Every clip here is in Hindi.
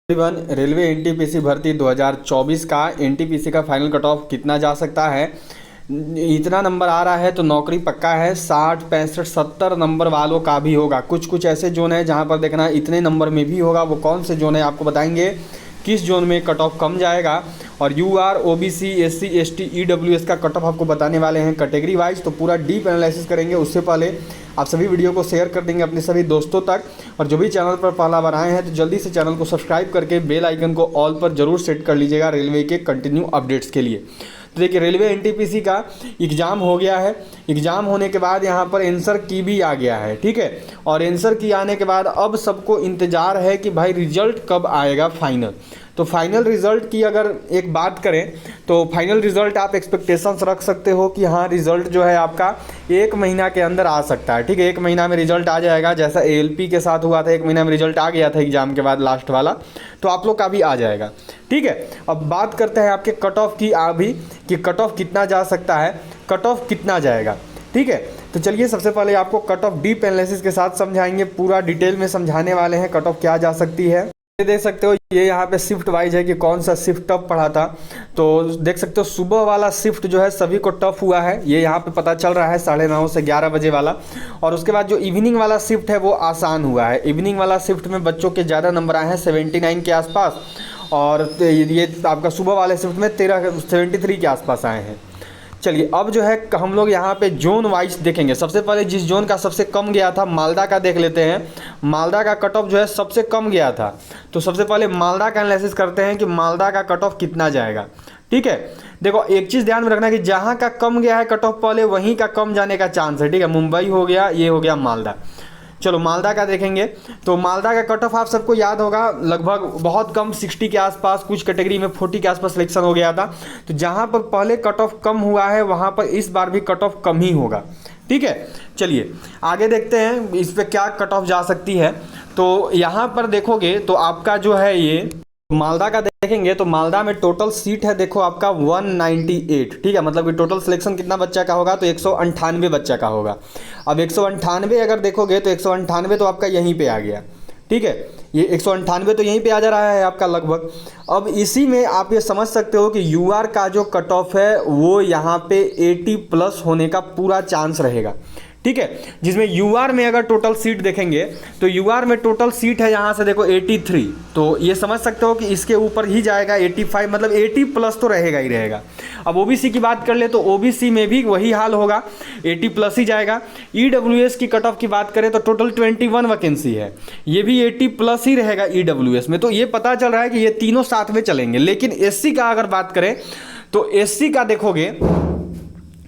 एवरीवन, रेलवे एनटीपीसी भर्ती 2024 का एनटीपीसी का फाइनल कट ऑफ कितना जा सकता है। इतना नंबर आ रहा है तो नौकरी पक्का है। 60 65 70 नंबर वालों का भी होगा। कुछ कुछ ऐसे जोन है जहां पर देखना इतने नंबर में भी होगा। वो कौन से जोन है आपको बताएंगे, किस जोन में कट ऑफ कम जाएगा। और UR OBC SC ST EWS का कट ऑफ आपको बताने वाले हैं कैटेगरी वाइज। तो पूरा डीप एनालिसिस करेंगे। उससे पहले आप सभी वीडियो को शेयर कर देंगे अपने सभी दोस्तों तक। और जो भी चैनल पर पहला बार आए हैं तो जल्दी से चैनल को सब्सक्राइब करके बेल आइकन को ऑल पर जरूर सेट कर लीजिएगा रेलवे के कंटिन्यू अपडेट्स के लिए। तो देखिए, रेलवे एनटीपीसी का एग्ज़ाम हो गया है। एग्ज़ाम होने के बाद यहाँ पर आंसर की भी आ गया है, ठीक है। और आंसर की आने के बाद अब सबको इंतज़ार है कि भाई रिजल्ट कब आएगा फाइनल। तो फाइनल रिज़ल्ट की अगर एक बात करें तो फाइनल रिज़ल्ट आप एक्सपेक्टेशंस रख सकते हो कि हाँ, रिज़ल्ट जो है आपका 1 महीना के अंदर आ सकता है, ठीक है। 1 महीना में रिज़ल्ट आ जाएगा। जैसा एएलपी के साथ हुआ था, 1 महीना में रिज़ल्ट आ गया था एग्ज़ाम के बाद लास्ट वाला, तो आप लोग का भी आ जाएगा, ठीक है। अब बात करते हैं आपके कट ऑफ की अभी कि कट ऑफ कितना जा सकता है, कट ऑफ कितना जाएगा, ठीक है। तो चलिए सबसे पहले आपको कट ऑफ डीप एनालिसिस के साथ समझाएंगे, पूरा डिटेल में समझाने वाले हैं कट ऑफ क्या जा सकती है। ये देख सकते हो, ये यहाँ पे शिफ्ट वाइज है कि कौन सा शिफ्ट टफ पढ़ा था। तो देख सकते हो सुबह वाला शिफ्ट जो है सभी को टफ हुआ है, ये यहाँ पे पता चल रहा है 9:30 से 11 बजे वाला। और उसके बाद जो इवनिंग वाला शिफ्ट है वो आसान हुआ है। इवनिंग वाला शिफ्ट में बच्चों के ज़्यादा नंबर आए हैं 79 के आसपास। और ये आपका सुबह वाले शिफ्ट में 73 के आसपास आए हैं। चलिए अब जो है हम लोग यहाँ पे जोन वाइज देखेंगे। सबसे पहले जिस जोन का सबसे कम गया था मालदा का देख लेते हैं। मालदा का कट ऑफ जो है सबसे कम गया था, तो सबसे पहले मालदा का एनालिसिस करते हैं कि मालदा का कट ऑफ कितना जाएगा, ठीक है। देखो एक चीज़ ध्यान में रखना कि जहाँ का कम गया है कट ऑफ पहले वहीं का कम जाने का चांस है, ठीक है। मुंबई हो गया, ये हो गया मालदा। चलो मालदा का देखेंगे तो मालदा का कट ऑफ आप सबको याद होगा लगभग बहुत कम 60 के आसपास, कुछ कैटेगरी में 40 के आसपास सिलेक्शन हो गया था। तो जहाँ पर पहले कट ऑफ कम हुआ है वहाँ पर इस बार भी कट ऑफ कम ही होगा, ठीक है। चलिए आगे देखते हैं इस पर क्या कट ऑफ जा सकती है। तो यहाँ पर देखोगे तो आपका जो है ये मालदा का देखेंगे तो मालदा में टोटल सीट है देखो आपका 198, ठीक है। मतलब कि टोटल सिलेक्शन कितना बच्चा का होगा तो 198 बच्चा का होगा। अब 198 अगर देखोगे तो 198 तो आपका यहीं पे आ गया, ठीक है। ये 198 तो यहीं पे आ जा रहा है आपका लगभग। अब इसी में आप ये समझ सकते हो कि यूआर का जो कट ऑफ है वो यहाँ पे 80+ होने का पूरा चांस रहेगा, ठीक है। जिसमें यूआर में अगर टोटल सीट देखेंगे तो यूआर में टोटल सीट है यहाँ से देखो 83, तो ये समझ सकते हो कि इसके ऊपर ही जाएगा 85, मतलब 80+ तो रहेगा ही रहेगा। अब ओबीसी की बात कर ले तो ओबीसी में भी वही हाल होगा, 80+ ही जाएगा। ईडब्ल्यूएस की कट ऑफ की बात करें तो टोटल 21 वैकेंसी है, ये भी 80+ ही रहेगा ईडब्ल्यूएस में। तो ये पता चल रहा है कि ये तीनों साथ में चलेंगे। लेकिन एससी का अगर बात करें तो एससी का देखोगे,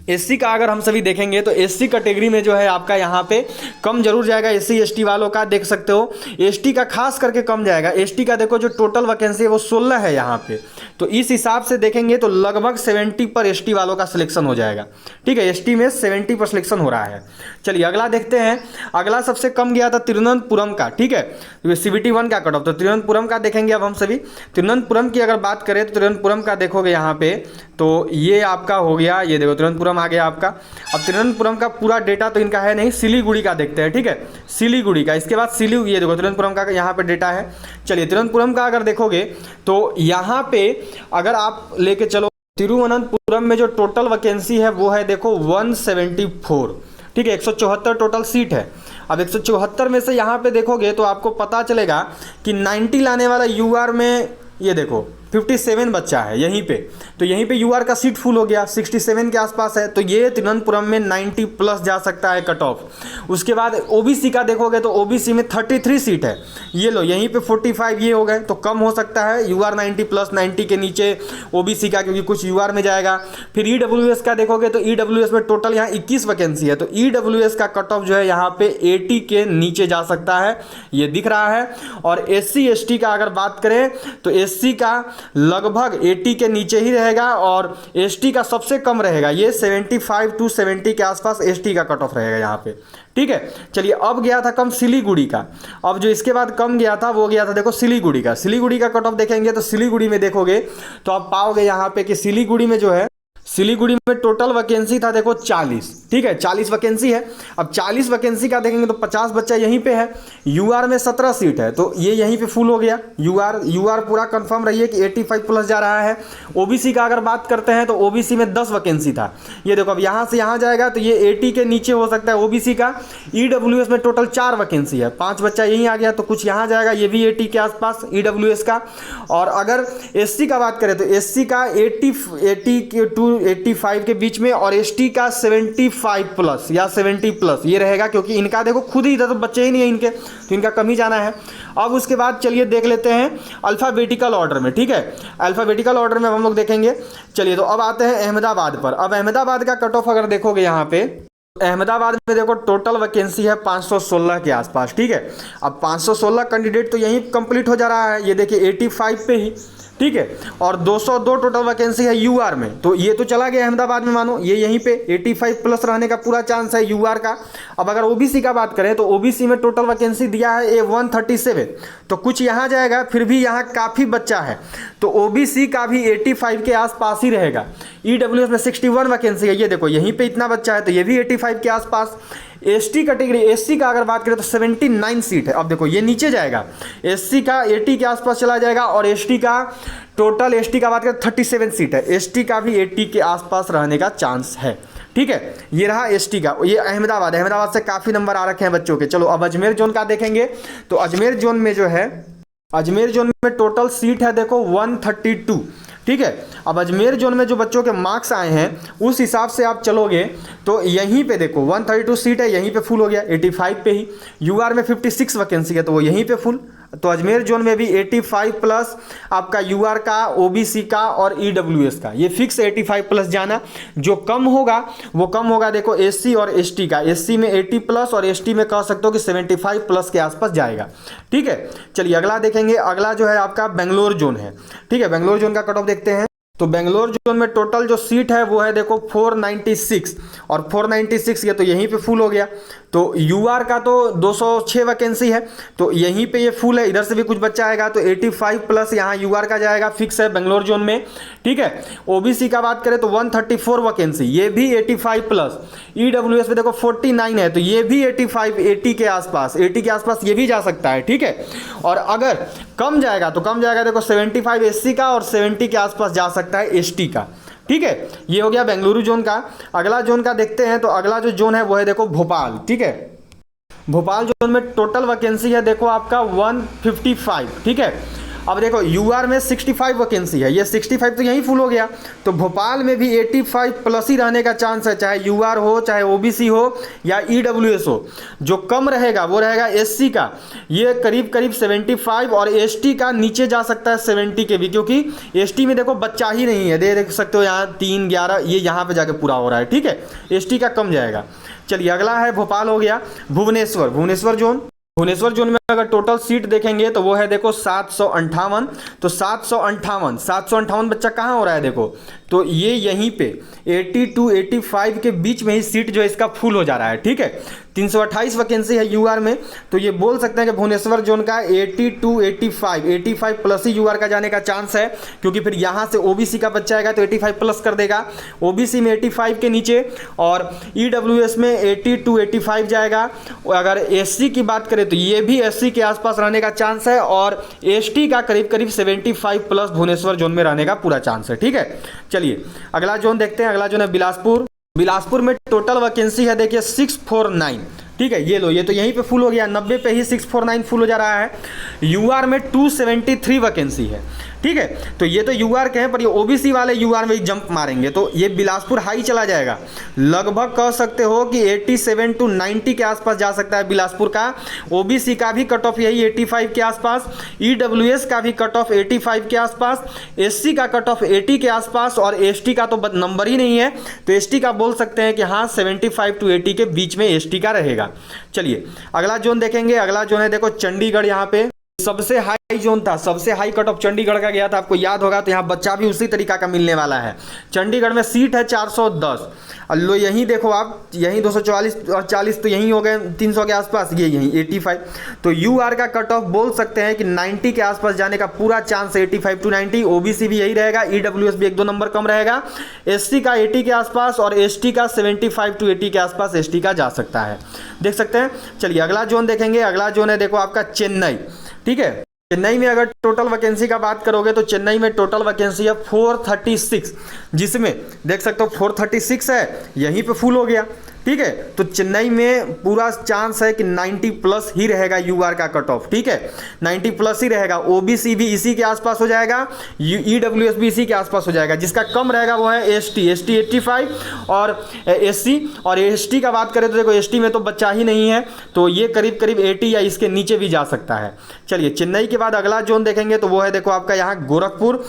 एससी का अगर हम सभी देखेंगे तो एससी कैटेगरी में जो है आपका यहाँ पे कम जरूर जाएगा। एससी एसटी वालों का देख सकते हो, एसटी का खास करके कम जाएगा। एसटी का देखो जो टोटल वैकेंसी है वो 16 है यहाँ पे। तो इस हिसाब से देखेंगे तो लगभग 70 पर एसटी वालों का सिलेक्शन हो जाएगा, ठीक है। एसटी में 70 पर सिलेक्शन हो रहा है। चलिए अगला देखते हैं। अगला सबसे कम गया था तिरुवनंतपुरम का, ठीक है। CBT 1 का कट ऑफ, तो तिरुवनंतपुरम का देखेंगे अब हम सभी। तिरुवनंतपुरम की अगर बात करें तो तिरुवनंतपुरम का देखोगे यहाँ पे तो ये आपका हो गया, ये देखो तिरुवनंतपुरम आ गया आपका। अब तिरुवनंतपुरम का पूरा डेटा तो इनका है नहीं, सिलीगुड़ी का देखते हैं, ठीक है। सिलीगुड़ी का, इसके बाद ये देखो तिरुवनंतपुरम का यहाँ पे डेटा है। चलिए तिरुवनंतपुरम का अगर देखोगे तो यहाँ पे अगर आप लेके चलो तिरुवनंतपुरम में जो टोटल वैकेंसी है वो है देखो 174, ठीक है। 174 टोटल सीट है। अब 174 में से यहाँ पे देखोगे तो आपको पता चलेगा कि 90 लाने वाला यूआर में ये देखो 57 बच्चा है यहीं पे। तो यहीं पे यूआर का सीट फुल हो गया, 67 के आसपास है। तो ये तिरुवनंतपुरम में 90+ जा सकता है कट ऑफ। उसके बाद ओबीसी का देखोगे तो ओबीसी में 33 सीट है, ये लो यहीं पे 45 ये हो गए। तो कम हो सकता है यूआर 90+, 90 के नीचे ओबीसी का, क्योंकि कुछ यूआर में जाएगा। फिर ईडब्ल्यूएस का देखोगे तो ईडब्ल्यूएस में टोटल यहाँ 21 वैकेंसी है। तो ईडब्ल्यूएस का कट ऑफ जो है यहाँ पे 80 के नीचे जा सकता है, ये दिख रहा है। और एससी एसटी का अगर बात करें तो एससी का लगभग 80 के नीचे ही रहेगा और एसटी का सबसे कम रहेगा, ये 75 to 70 के आसपास एसटी का कट ऑफ रहेगा यहाँ पे, ठीक है। चलिए अब गया था कम सिलीगुड़ी का। अब जो इसके बाद कम गया था वो गया था देखो सिलीगुड़ी का। सिलीगुड़ी का कट ऑफ देखेंगे तो सिलीगुड़ी में देखोगे तो आप पाओगे यहाँ पे कि सिलीगुड़ी में जो है सिलीगुड़ी में टोटल वैकेंसी था देखो 40, ठीक है, 40 वैकेंसी है। अब 40 वैकेंसी का देखेंगे तो 50 बच्चा यहीं पे है। यूआर में 17 सीट है तो ये यहीं पे फुल हो गया। यूआर पूरा कंफर्म रही है कि 85 प्लस जा रहा है। ओबीसी का अगर बात करते हैं तो ओबीसी में 10 वैकेंसी था। ये देखो अब यहाँ से यहाँ जाएगा तो ये 80 के नीचे हो सकता है ओबीसी का। ईडब्ल्यूएस में टोटल 4 वैकेंसी है, 5 बच्चा यहीं आ गया तो कुछ यहाँ जाएगा, ये भी 80 के आसपास ईडब्ल्यूएस का। और अगर एससी का बात करें तो एससी का 80 टू 85 के बीच में, और एसटी का 75 प्लस या 70 प्लस ये रहेगा, क्योंकि इनका देखो खुद ही इधर तो बच्चे ही नहीं है इनके, तो इनका कम ही जाना है। अब उसके बाद चलिए देख लेते हैं अल्फ़ाबेटिकल ऑर्डर में, ठीक है, अल्फ़ाबेटिकल ऑर्डर में हम लोग देखेंगे। चलिए तो अब आते हैं अहमदाबाद पर। अब अहमदाबाद का कट ऑफ अगर देखोगे यहाँ पे, अहमदाबाद में देखो टोटल वैकेंसी है 516 के आसपास, ठीक है। अब 516 कैंडिडेट तो यहीं कंप्लीट हो जा रहा है, ये देखिए 85 पे ही, ठीक है। और 202 टोटल वैकेंसी है यूआर में, तो ये तो चला गया अहमदाबाद में, मानो ये यहीं पे 85 प्लस रहने का पूरा चांस है यूआर का। अब अगर ओबीसी का बात करें तो ओबीसी में टोटल वैकेंसी दिया है ए 137, तो कुछ यहाँ जाएगा, फिर भी यहाँ काफ़ी बच्चा है तो ओबीसी का भी 85 के आसपास ही रहेगा। ईडब्ल्यूएस में 61 वैकेंसी है, ये देखो यहीं पे इतना बच्चा है तो ये भी 85 के आसपास। एसटी कैटेगरी, एससी का अगर बात करें तो 79 सीट है। अब देखो ये नीचे जाएगा, एससी का 80 के आसपास चला जाएगा, और एसटी का टोटल, एसटी का बात करें 37 सीट है, एसटी का भी 80 के आसपास रहने का चांस है, ठीक है। ये रहा एसटी का। ये अहमदाबाद से काफ़ी नंबर आ रखे हैं बच्चों के। चलो अब अजमेर जोन का देखेंगे तो अजमेर जोन में जो है, अजमेर जोन में टोटल सीट है देखो 132, ठीक है। अब अजमेर जोन में जो बच्चों के मार्क्स आए हैं उस हिसाब से आप चलोगे तो यहीं पे देखो 132 सीट है, यहीं पे फुल हो गया 85 पे ही। यूआर में 56 वैकेंसी है तो वो यहीं पे फुल। तो अजमेर जोन में भी 85 प्लस आपका यूआर का, ओबीसी का और ईडब्ल्यूएस का, ये फिक्स 85 प्लस जाना। जो कम होगा वो कम होगा देखो एससी और एसटी का, एससी में 80 प्लस और एसटी में कह सकते हो कि 75 प्लस के आसपास जाएगा, ठीक है। चलिए अगला देखेंगे। अगला जो है आपका बेंगलोर जोन है, ठीक है। बेंगलोर जोन का कट ऑफ देखते हैं। तो बेंगलोर जोन में टोटल जो सीट है वो है देखो 496, और 496 ये तो यहीं पे फुल हो गया। तो यूआर का तो 206 वैकेंसी है तो यहीं पे ये फुल है। इधर से भी कुछ बच्चा आएगा तो 85 प्लस यहाँ यूआर का जाएगा, फिक्स है बेंगलोर जोन में, ठीक है। ओबीसी का बात करें तो 134 वैकेंसी, ये भी 85 प्लस। ईडब्ल्यूएस में देखो 49 है तो ये भी 85, 80 के आसपास, 80 के आसपास ये भी जा सकता है, ठीक है। और अगर कम जाएगा तो कम जाएगा देखो 75 एससी का, और 70 के आसपास जा सकता है एसटी का, ठीक है। ये हो गया बेंगलुरु जोन का। अगला जोन का देखते हैं तो अगला जो जोन है वो है देखो भोपाल, ठीक है। भोपाल जोन में टोटल वैकेंसी है देखो आपका 155, ठीक है। अब देखो यूआर में 65 वैकेंसी है, ये 65 तो यहीं फुल हो गया। तो भोपाल में भी 85 प्लस ही रहने का चांस है, चाहे यूआर हो, चाहे ओबीसी हो या ईडब्ल्यूएस हो। जो कम रहेगा वो रहेगा एससी का, ये करीब करीब 75, और एसटी का नीचे जा सकता है 70 के भी, क्योंकि एसटी में देखो बच्चा ही नहीं है, देख सकते हो यहाँ 3, 11 ये यहाँ पे जाके पूरा हो रहा है, ठीक है। एसटी का कम जाएगा। चलिए अगला है भोपाल हो गया। भुवनेश्वर जोन में अगर टोटल सीट देखेंगे तो वो है देखो 758, तो 758 बच्चा कहाँ हो रहा है देखो, तो ये यहीं पे 80 टू 85 के बीच में ही सीट जो है इसका फुल हो जा रहा है, ठीक है। 328 वैकेंसी है यूआर में, तो ये बोल सकते हैं कि भुवनेश्वर जोन का 80 टू 85 प्लस ही यूआर का जाने का चांस है, क्योंकि फिर यहाँ से ओबीसी का बच्चा आएगा तो 85 प्लस कर देगा, ओबीसी में 85 के नीचे, और ईडब्ल्यूएस में 80 टू 85 जाएगा। अगर एससी की बात करें तो ये भी एससी के आसपास रहने का चांस है, और एसटी का करीब करीब 75 प्लस भुवनेश्वर जोन में रहने का पूरा चांस है, ठीक है। चलिए अगला जोन देखते हैं। अगला जोन है बिलासपुर में टोटल वैकेंसी है देखिए 649, ठीक है। ये लो, ये तो यहीं पे फुल हो गया, 90 पे ही 649 फुल हो जा रहा है। यूआर में 273 वैकेंसी है, ठीक है। तो ये तो यूआर के हैं, पर ये ओबीसी वाले यूआर में जंप मारेंगे तो ये बिलासपुर हाई चला जाएगा। लगभग कह सकते हो कि 87 टू 90 के आसपास जा सकता है बिलासपुर का। ओबीसी का भी कट ऑफ यही 85 के आसपास, ईडब्ल्यूएस का भी कट ऑफ 85 के आसपास, एससी का कट ऑफ 80 के आसपास, और एसटी का तो नंबर ही नहीं है, तो एसटी का बोल सकते हैं कि हाँ 75 टू 80 के बीच में एसटी का रहेगा। चलिए अगला जोन देखेंगे। अगला जोन है देखो चंडीगढ़। यहाँ पे सबसे हाई जोन था, सबसे हाई कट ऑफ चंडीगढ़ का गया था, आपको याद होगा। तो यहाँ बच्चा भी उसी तरीका का मिलने वाला है। चंडीगढ़ में सीट है 410, और लो यहीं देखो आप, यहीं 244 और 40 तो यहीं हो गए 300 के आसपास, ये यहीं 85। तो यूआर का कट ऑफ बोल सकते हैं कि 90 के आसपास जाने का पूरा चांस है, 85 टू 90। ओबीसी भी यही रहेगा, ईडब्ल्यूएस भी 1-2 नंबर कम रहेगा। एसटी का 80 के आसपास और एसटी का 75 टू 80 के आसपास एसटी का जा सकता है, देख सकते हैं। चलिए अगला जोन देखेंगे। अगला जोन है देखो आपका चेन्नई, ठीक है। चेन्नई में अगर टोटल वैकेंसी का बात करोगे तो चेन्नई में टोटल वैकेंसी है 436, जिसमें देख सकते हो 436 है, यहीं पे फुल हो गया, ठीक है। तो चेन्नई में पूरा चांस है कि 90 प्लस ही रहेगा यूआर का कट ऑफ, ठीक है, 90 प्लस ही रहेगा। ओबीसी भी इसी के आसपास हो जाएगा, ईडब्ल्यूएस भी इसी के आसपास हो जाएगा। जिसका कम रहेगा वो है एसटी 85 और एससी। और एसटी का बात करें तो देखो एसटी में तो बच्चा ही नहीं है, तो ये करीब करीब 80 या इसके नीचे भी जा सकता है। चलिए चेन्नई के बाद अगला जोन देखेंगे तो वो है देखो आपका यहाँ गोरखपुर।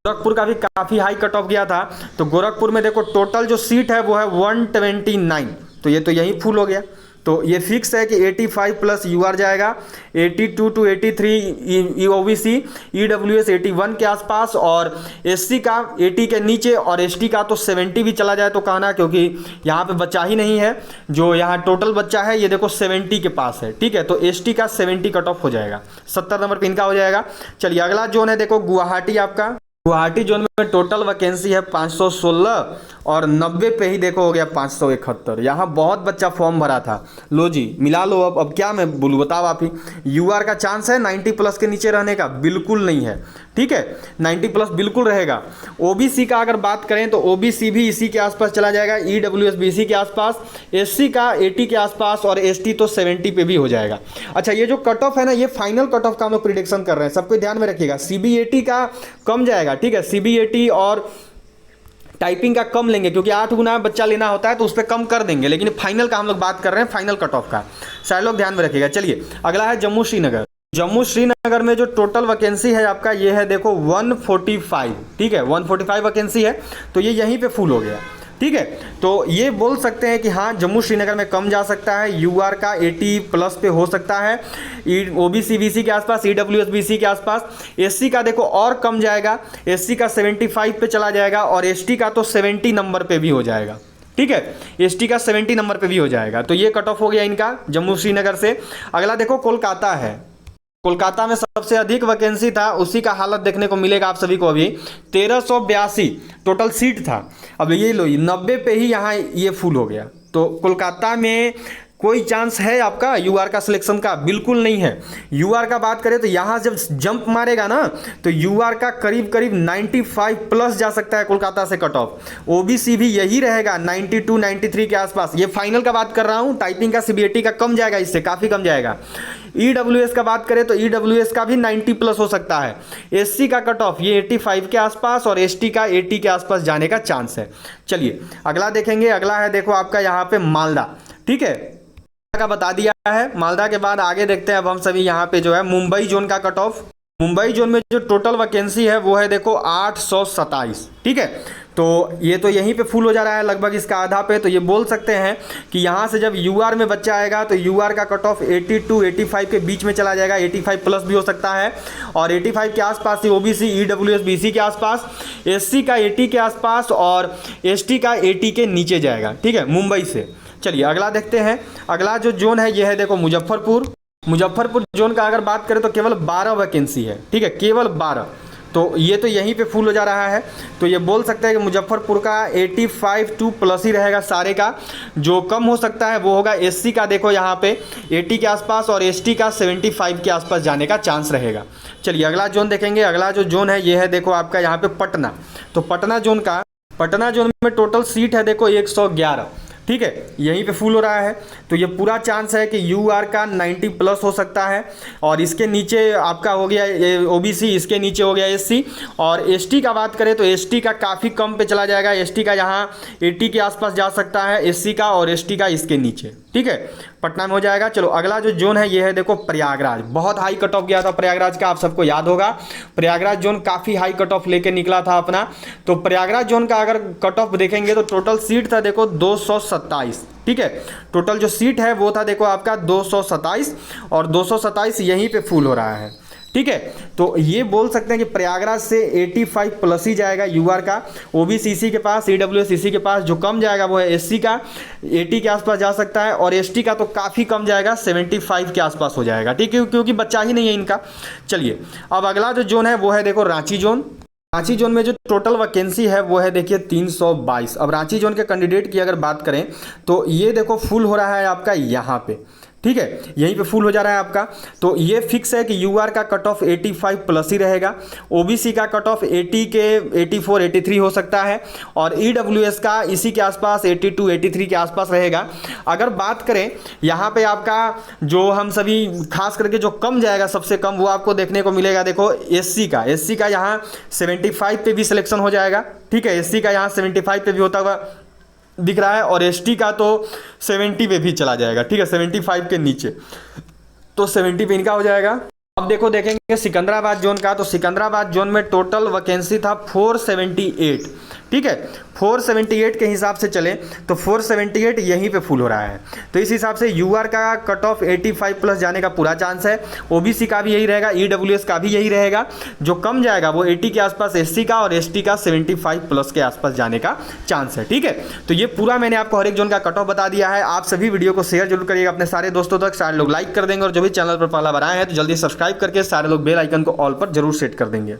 गोरखपुर का भी काफ़ी हाई कट ऑफ गया था। तो गोरखपुर में देखो टोटल जो सीट है वो है 129, तो ये तो यहीं फुल हो गया। तो ये फिक्स है कि 85 प्लस यूआर जाएगा, 82 टू 83 ओबीसी, ईडब्ल्यूएस 81 के आसपास, और एससी का 80 के नीचे, और एसटी का तो 70 भी चला जाए तो कहना, क्योंकि यहाँ पे बच्चा ही नहीं है। जो यहाँ टोटल बच्चा है ये देखो 70 के पास है, ठीक है। तो एसटी का 70 कट ऑफ हो जाएगा, 70 नंबर पे इनका हो जाएगा। चलिए अगला जोन है देखो गुवाहाटी। आपका गुवाहाटी जोन में टोटल वैकेंसी है 516 और 90 पे ही देखो हो गया 571। यहाँ बहुत बच्चा फॉर्म भरा था, लो जी मिला लो। अब क्या मैं बोलूँ, बताओ आप ही। यूआर का चांस है 90 प्लस के नीचे रहने का, बिल्कुल नहीं है, ठीक है, 90 प्लस बिल्कुल रहेगा। ओबीसी का अगर बात करें तो ओबीसी भी इसी के आसपास चला जाएगा, ईडब्ल्यूएस भी इसी के आसपास, एससी का 80 के आसपास, और एसटी तो 70 पे भी हो जाएगा। अच्छा ये जो कट ऑफ है ना, ये फाइनल कट ऑफ का हम लोग प्रिडिक्शन कर रहे हैं, सबको ध्यान में रखिएगा। सीबीएटी का कम जाएगा, ठीक है, सीबीएटी और टाइपिंग का कम लेंगे, क्योंकि 8 गुना बच्चा लेना होता है तो उस पर कम कर देंगे, लेकिन फाइनल का हम लोग बात कर रहे हैं, फाइनल कट ऑफ का, सारे लोग ध्यान में रखिएगा। चलिए अगला है जम्मू श्रीनगर। जम्मू श्रीनगर में जो टोटल वैकेंसी है आपका ये है देखो 145, ठीक है, 145 वैकेंसी है, तो ये यहीं पे फुल हो गया, ठीक है। तो ये बोल सकते हैं कि हाँ जम्मू श्रीनगर में कम जा सकता है, यूआर का 80 प्लस पे हो सकता है, ओबीसी बीसी के आसपास, ईडब्ल्यूएस बीसी के आसपास। एससी का देखो और कम जाएगा, एससी का 75 पे चला जाएगा, और एसटी का तो 70 नंबर पे भी हो जाएगा, ठीक है, एसटी का 70 नंबर पे भी हो जाएगा। तो ये कट ऑफ हो गया इनका जम्मू श्रीनगर से। अगला देखो कोलकाता है। कोलकाता में सबसे अधिक वैकेंसी था, उसी का हालत देखने को मिलेगा आप सभी को। अभी 1382 टोटल सीट था, अब ये लो 90 पे ही यहाँ ये फुल हो गया। तो कोलकाता में कोई चांस है आपका यूआर का सिलेक्शन का? बिल्कुल नहीं है। यूआर का बात करें तो यहाँ जब जंप मारेगा ना तो यूआर का करीब करीब 95 प्लस जा सकता है कोलकाता से कट ऑफ। ओबीसी भी यही रहेगा 92 93 के आसपास, ये फाइनल का बात कर रहा हूँ। टाइपिंग का सीबीएटी का कम जाएगा, इससे काफ़ी कम जाएगा। ईडब्ल्यूएस का बात करें तो ईडब्ल्यूएस का भी 90 प्लस हो सकता है। एससी का कट ऑफ ये 85 के आसपास, और एसटी का 80 के आसपास जाने का चांस है। चलिए अगला देखेंगे। अगला है देखो आपका यहाँ पे मालदा, ठीक है, का बता दिया है। मालदा के बाद आगे देखते हैं अब हम सभी यहाँ पे जो है मुंबई जोन का कट ऑफ। मुंबई जोन में जो टोटल वैकेंसी है वो है देखो 827, ठीक है। तो ये तो यहीं पे फुल हो जा रहा है लगभग इसका आधा पे। तो ये बोल सकते हैं कि यहाँ से जब यूआर में बच्चा आएगा तो यूआर का कट ऑफ 80 टू 85 के बीच में चला जाएगा, 85 प्लस भी हो सकता है, और 85 के आसपास ही ओबीसी ईडब्ल्यूएस बीसी के आसपास, एससी का 80 के आसपास, और एसटी का 80 के नीचे जाएगा, ठीक है, मुंबई से। चलिए अगला देखते हैं। अगला जो जोन है ये है देखो मुजफ्फरपुर। मुजफ्फरपुर जोन का अगर बात करें तो केवल 12 वैकेंसी है, ठीक है, केवल 12। तो ये तो यहीं पे फुल हो जा रहा है। तो ये बोल सकते हैं कि मुजफ्फरपुर का 85 टू प्लस ही रहेगा सारे का। जो कम हो सकता है वो होगा एससी का, देखो यहाँ पे 80 के आसपास, और एसटी का 75 के आसपास जाने का चांस रहेगा। चलिए अगला जोन देखेंगे। अगला जो जोन है ये है देखो आपका यहाँ पे पटना। तो पटना जोन में टोटल सीट है देखो 111, ठीक है, यहीं पे फुल हो रहा है। तो ये पूरा चांस है कि यूआर का 90 प्लस हो सकता है, और इसके नीचे आपका हो गया ओबीसी, इसके नीचे हो गया एससी। और एसटी का बात करें तो एसटी का काफ़ी कम पे चला जाएगा, एसटी का यहाँ 80 के आसपास जा सकता है, एससी का और एसटी का इसके नीचे, ठीक है। पटना में हो जाएगा। चलो अगला जो जोन है ये है देखो प्रयागराज। बहुत हाई कट ऑफ गया था प्रयागराज का, आप सबको याद होगा। प्रयागराज जोन काफ़ी हाई कट ऑफ लेके निकला था अपना। तो प्रयागराज जोन का अगर कट ऑफ देखेंगे तो टोटल सीट था देखो 227, ठीक है। टोटल जो सीट है वो था देखो आपका 227 और 227 यहीं पे फुल हो रहा है, ठीक है। तो ये बोल सकते हैं कि प्रयागराज से 85 प्लस ही जाएगा यूआर का। ओबीसीसी के पास, ईडब्ल्यूएससीसी के पास जो कम जाएगा वो है एससी का, 80 के आसपास जा सकता है, और एसटी का तो काफ़ी कम जाएगा, 75 के आसपास हो जाएगा, ठीक है, क्योंकि बच्चा ही नहीं है इनका। चलिए अब अगला जो जोन है वो है देखो रांची जोन। रांची जोन में जो टोटल वैकेंसी है वो है देखिए 322। अब रांची जोन के कैंडिडेट की अगर बात करें तो ये देखो फुल हो रहा है आपका यहाँ पे, ठीक है, यहीं पे फुल हो जा रहा है आपका। तो ये फिक्स है कि यूआर का कट ऑफ 85 प्लस ही रहेगा, ओबीसी का कट ऑफ 80 के 84 83 हो सकता है, और ईडब्ल्यूएस का इसी के आसपास 82 83 के आसपास रहेगा। अगर बात करें यहाँ पे आपका जो हम सभी खास करके जो कम जाएगा सबसे कम, वो आपको देखने को मिलेगा देखो एससी का यहाँ 75 पे भी सिलेक्शन हो जाएगा, ठीक है। एससी का यहाँ 75 पे भी होता हुआ दिख रहा है, और एसटी का तो 70 पे भी चला जाएगा, ठीक है, 75 के नीचे, तो 70 पे इनका हो जाएगा। अब देखो देखेंगे सिकंदराबाद जोन का, तो सिकंदराबाद जोन में टोटल वैकेंसी था 478, ठीक है। 478 के हिसाब से चले तो 478 यहीं पे फुल हो रहा है। तो इस हिसाब से यूआर का कट ऑफ 85 प्लस जाने का पूरा चांस है, ओबीसी का भी यही रहेगा, ईडब्ल्यूएस का भी यही रहेगा। जो कम जाएगा वो 80 के आसपास एससी का, और एसटी का 75 प्लस के आसपास जाने का चांस है, ठीक है। तो ये पूरा मैंने आपको हर एक जोन का कट ऑफ बता दिया है। आप सभी वीडियो को शेयर जरूर करिएगा अपने सारे दोस्तों तक, सारे लोग लाइक कर देंगे, और जो भी चैनल पर पहला बार आए हैं तो जल्दी सब्सक्राइब करके सारे लोग बेल आइकन को ऑल पर जरूर सेट कर देंगे।